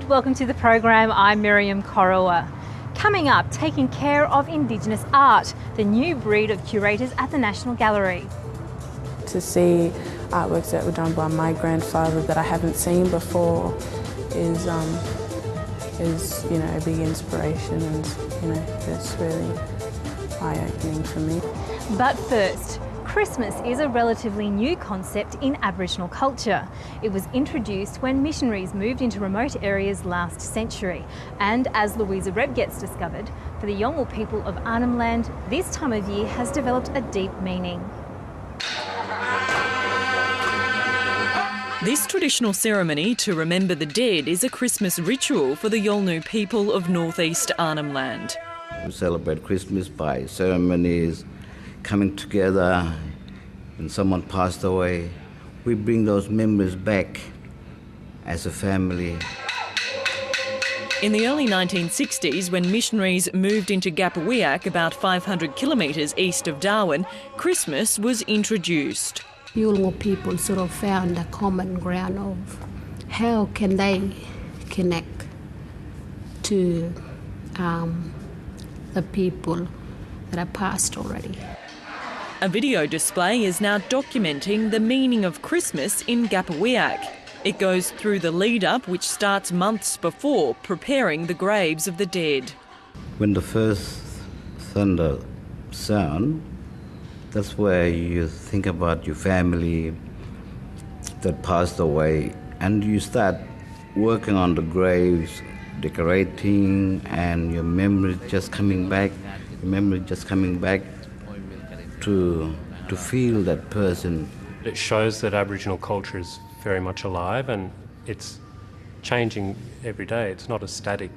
welcome to the program. I'm Miriam Korowa. Coming up, taking care of Indigenous art, the new breed of curators at the National Gallery. To see artworks that were done by my grandfather that I haven't seen before is a big inspiration, and it's really eye-opening for me. But first, Christmas is a relatively new concept in Aboriginal culture. It was introduced when missionaries moved into remote areas last century. And as Louisa Rebget's discovered, for the Yolngu people of Arnhem Land, this time of year has developed a deep meaning. This traditional ceremony to remember the dead is a Christmas ritual for the Yolngu people of northeast Arnhem Land. We celebrate Christmas by ceremonies, coming together. When someone passed away, we bring those memories back as a family. In the early 1960s, when missionaries moved into Gapawiak, about 500 kilometres east of Darwin, Christmas was introduced. Yolngu people sort of found a common ground of how can they connect to the people that are passed already. A video display is now documenting the meaning of Christmas in Gapawiak. It goes through the lead-up, which starts months before preparing the graves of the dead. When the first thunder sound, that's where you think about your family that passed away, and you start working on the graves, decorating, and your memory just coming back. To feel that person. It shows that Aboriginal culture is very much alive and it's changing every day. It's not a static.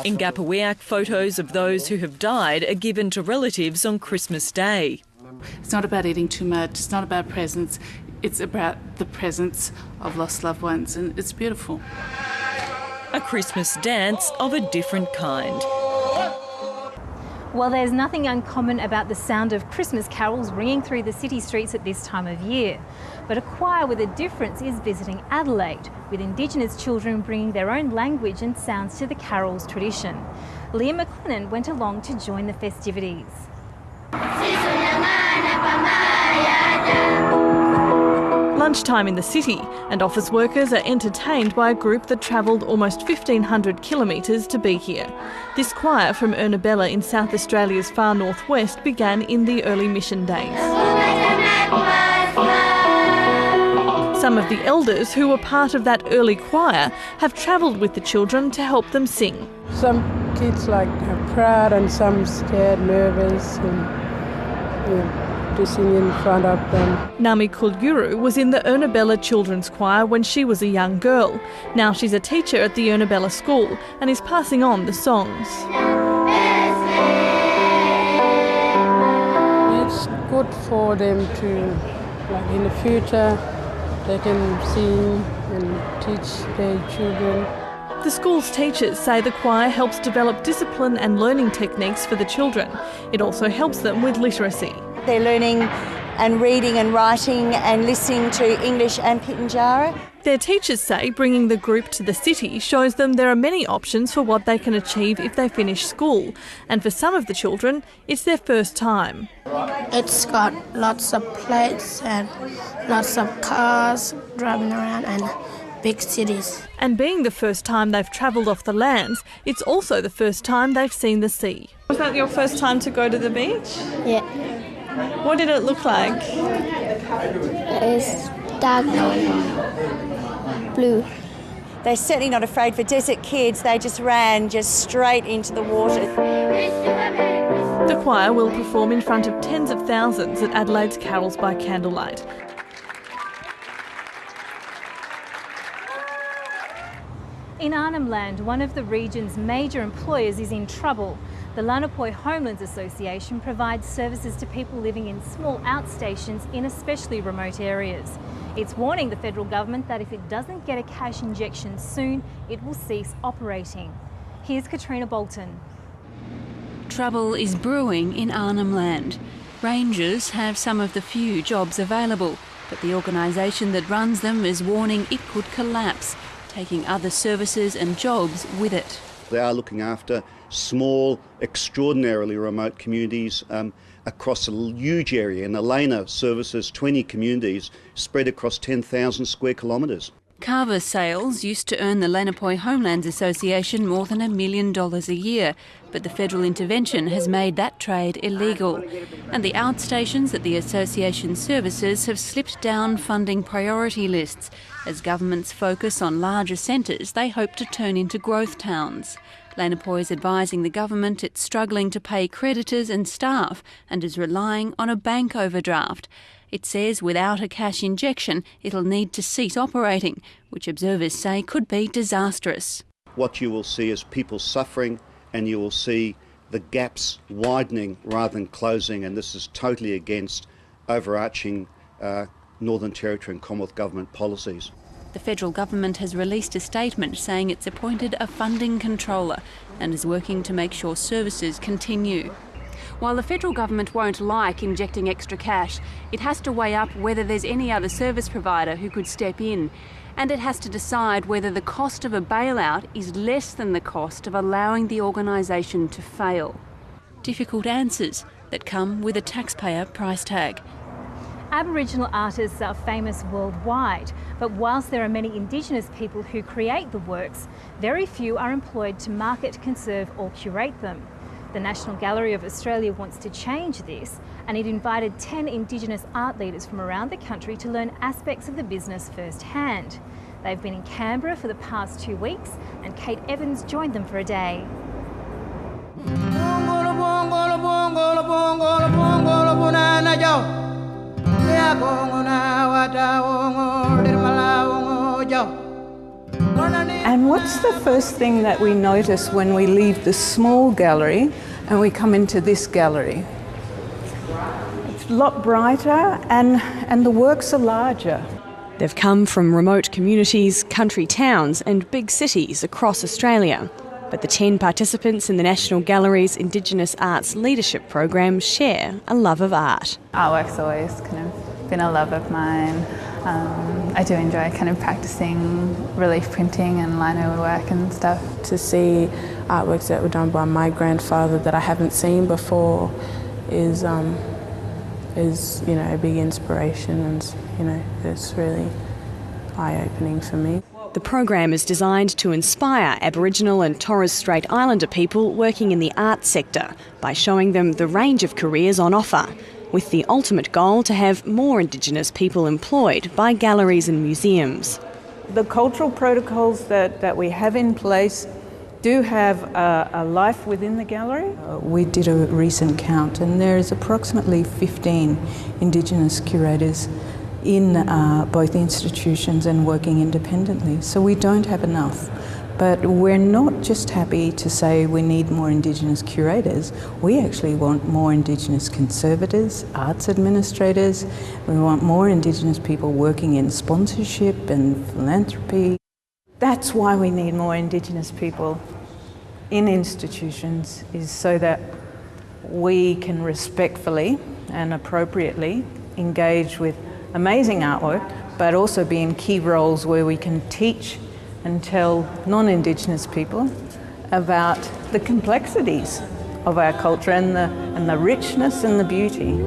In Gapawiak, photos of those who have died are given to relatives on Christmas Day. It's not about eating too much, it's not about presents, it's about the presence of lost loved ones, and it's beautiful. A Christmas dance of a different kind. Well, there's nothing uncommon about the sound of Christmas carols ringing through the city streets at this time of year. But a choir with a difference is visiting Adelaide, with Indigenous children bringing their own language and sounds to the carol's tradition. Leah McLennan went along to join the festivities. Lunchtime in the city, and office workers are entertained by a group that travelled almost 1,500 kilometres to be here. This choir from Ernabella in South Australia's far northwest began in the early mission days. Some of the elders who were part of that early choir have travelled with the children to help them sing. Some kids are proud and some scared, nervous, and to sing in front of them. Nami Kulyuru was in the Ernabella Children's Choir when she was a young girl. Now she's a teacher at the Ernabella school and is passing on the songs. It's good for them to, in the future, they can sing and teach their children. The school's teachers say the choir helps develop discipline and learning techniques for the children. It also helps them with literacy. They're learning and reading and writing and listening to English and Pitjantjatjara. Their teachers say bringing the group to the city shows them there are many options for what they can achieve if they finish school. And for some of the children, it's their first time. It's got lots of plates and lots of cars driving around and big cities. And being the first time they've travelled off the lands, it's also the first time they've seen the sea. Was that your first time to go to the beach? Yeah. What did it look like? It's dark blue. They're certainly not afraid. For desert kids, they just ran straight into the water. The choir will perform in front of tens of thousands at Adelaide's Carols by Candlelight. In Arnhem Land, one of the region's major employers is in trouble. The Lanapoi Homelands Association provides services to people living in small outstations in especially remote areas. It's warning the federal government that if it doesn't get a cash injection soon, it will cease operating. Here's Katrina Bolton. Trouble is brewing in Arnhem Land. Rangers have some of the few jobs available, but the organisation that runs them is warning it could collapse. taking other services and jobs with it. They are looking after small, extraordinarily remote communities across a huge area. And Elena services 20 communities spread across 10,000 square kilometres. Carver sales used to earn the Lenape Homelands Association more than $1 million a year, but the federal intervention has made that trade illegal. And the outstations that the association services have slipped down funding priority lists. As governments focus on larger centres, they hope to turn into growth towns. Lenape is advising the government it's struggling to pay creditors and staff and is relying on a bank overdraft. It says without a cash injection, it'll need to cease operating, which observers say could be disastrous. What you will see is people suffering, and you will see the gaps widening rather than closing, and this is totally against overarching Northern Territory and Commonwealth Government policies. The federal government has released a statement saying it's appointed a funding controller and is working to make sure services continue. While the federal government won't like injecting extra cash, it has to weigh up whether there's any other service provider who could step in. And it has to decide whether the cost of a bailout is less than the cost of allowing the organisation to fail. Difficult answers that come with a taxpayer price tag. Aboriginal artists are famous worldwide, but whilst there are many Indigenous people who create the works, very few are employed to market, conserve or curate them. The National Gallery of Australia wants to change this, and it invited 10 Indigenous art leaders from around the country to learn aspects of the business firsthand. They've been in Canberra for the past 2 weeks, and Kate Evans joined them for a day. And what's the first thing that we notice when we leave the small gallery and we come into this gallery? It's a lot brighter and the works are larger. They've come from remote communities, country towns and big cities across Australia. But the 10 participants in the National Gallery's Indigenous Arts Leadership Program share a love of art. Artwork's always kind of been a love of mine. I do enjoy kind of practicing relief printing and lino work and stuff. To see artworks that were done by my grandfather that I haven't seen before is you know, a big inspiration, and you know, it's really eye-opening for me. The program is designed to inspire Aboriginal and Torres Strait Islander people working in the arts sector by showing them the range of careers on offer, with the ultimate goal to have more Indigenous people employed by galleries and museums. The cultural protocols that we have in place do have a life within the gallery. We did a recent count and there is approximately 15 Indigenous curators in both institutions and working independently. So we don't have enough. But we're not just happy to say we need more Indigenous curators. We actually want more Indigenous conservators, arts administrators. We want more Indigenous people working in sponsorship and philanthropy. That's why we need more Indigenous people in institutions, is so that we can respectfully and appropriately engage with amazing artwork, but also be in key roles where we can teach and tell non-Indigenous people about the complexities of our culture and the richness and the beauty.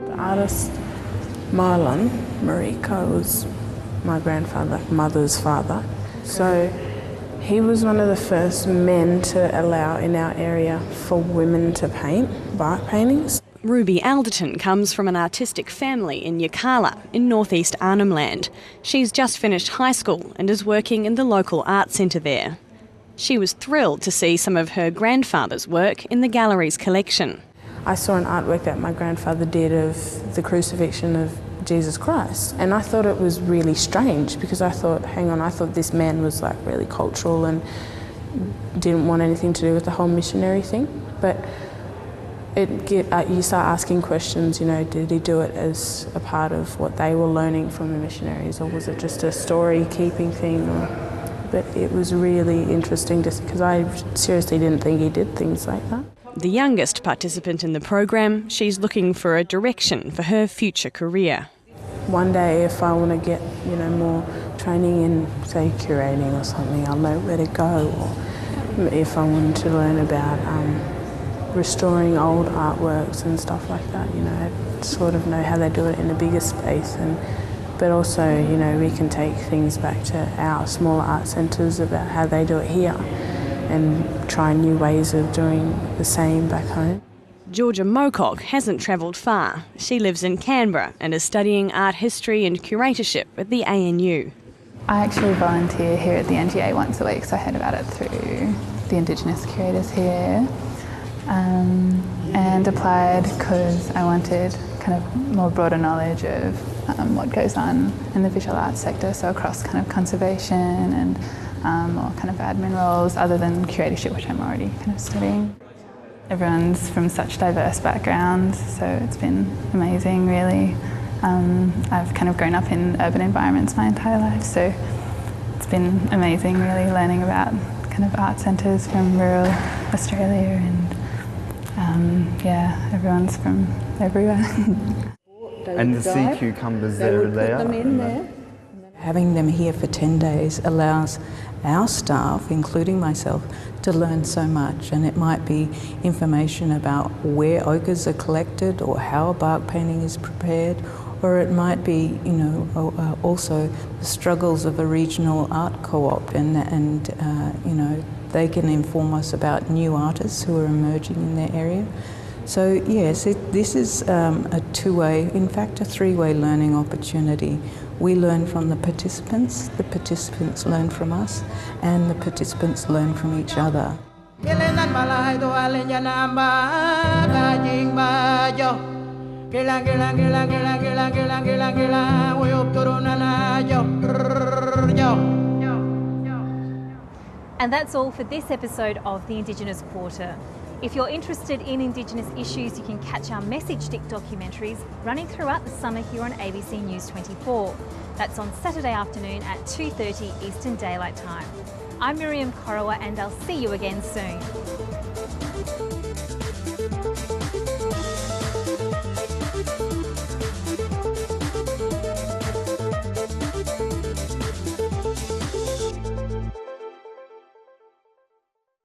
The artist Marlon Mariko was my mother's father. So he was one of the first men to allow in our area for women to paint bark paintings. Ruby Alderton comes from an artistic family in Yirrkala in northeast Arnhem Land. She's just finished high school and is working in the local art centre there. She was thrilled to see some of her grandfather's work in the gallery's collection. I saw an artwork that my grandfather did of the crucifixion of Jesus Christ, and I thought it was really strange because I thought, hang on, I thought this man was like really cultural and didn't want anything to do with the whole missionary thing. But you start asking questions, you know, did he do it as a part of what they were learning from the missionaries, or was it just a story-keeping thing? But it was really interesting just because I seriously didn't think he did things like that. The youngest participant in the program, she's looking for a direction for her future career. One day, if I want to get, more training in, say, curating or something, I'll know where to go. Or if I wanted to learn about restoring old artworks and stuff like that, I sort of know how they do it in a bigger space. But also, we can take things back to our smaller art centres about how they do it here and try new ways of doing the same back home. Georgia Mocock hasn't travelled far. She lives in Canberra and is studying art history and curatorship at the ANU. I actually volunteer here at the NGA once a week, so I heard about it through the Indigenous curators here, and applied because I wanted kind of more broader knowledge of what goes on in the visual arts sector, so across kind of conservation and more kind of admin roles other than curatorship, which I'm already kind of studying. Everyone's from such diverse backgrounds, so it's been amazing, really. I've kind of grown up in urban environments my entire life, so it's been amazing, really, learning about kind of art centres from rural Australia, and everyone's from everywhere. And the sea cucumbers there and there. Having them here for 10 days allows our staff, including myself, to learn so much, and it might be information about where ochres are collected or how a bark painting is prepared, or it might be, also the struggles of a regional art co-op, and they can inform us about new artists who are emerging in their area. So yes, this is a two-way, in fact a three-way learning opportunity. We learn from the participants learn from us, and the participants learn from each other. And that's all for this episode of the Indigenous Quarter. If you're interested in Indigenous issues, you can catch our message stick documentaries running throughout the summer here on ABC News 24. That's on Saturday afternoon at 2:30 Eastern Daylight Time. I'm Miriam Korowa, and I'll see you again soon.